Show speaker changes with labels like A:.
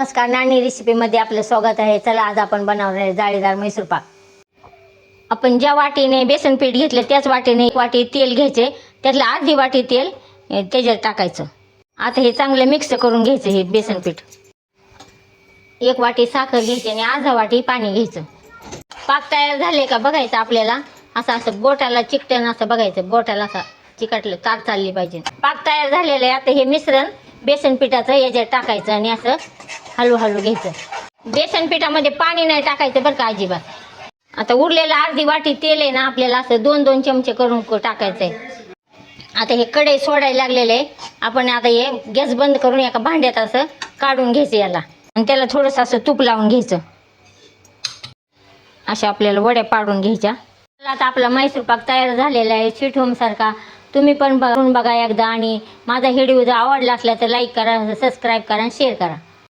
A: नमस्कार, नाणी रेसिपीमध्ये आपलं स्वागत आहे। चला आज आपण बनवणार आहे जाळीदार मैसूर पाक। आपण ज्या वाटीने बेसन पीठ घेतले त्याच वाटीने 1 वाटी तेल घ्यायचे, त्यातलं अर्धी वाटी तेल त्याच्यात टाकायचं। आता हे चांगलं मिक्स करून घ्यायचं। हे बेसन पीठ 1 वाटी साखर घ्यायची आणि अर्धा वाटी पाणी घ्यायचं। पाक तयार झाले का बघायचं आपल्याला। असं बोटाला चिकटण असं बघायचं, बोटाला असं चिकटलं तार चालली पाहिजे। पाक तयार झालेलं आहे। आता हे मिश्रण बेसन पिठाचं याच्यात टाकायचं आणि असं हळूहळू घ्यायचं। बेसन पिठामध्ये पाणी नाही टाकायचं बरं का अजिबात। आता उरलेलं अर्धी वाटी तेल आहे ना, आपल्याला असं 2-2 चमचे करून टाकायचं आहे। आता हे कढई सोडायला लागलेलं आहे। आपण आता हे गॅस बंद करून एका भांड्यात असं काढून घ्यायचं याला आणि त्याला थोडंसं असं तूप लावून घ्यायचं। अशा आपल्याला वड्या पाडून घ्यायच्या। आता आपला मैसूर पाक तयार झालेला आहे, स्वीट होम सारखा। तुम्ही पण बघून बघा एकदा आणि माझा व्हिडिओ जर आवडला असला तर लाईक करा, सबस्क्राईब करा आणि शेअर करा।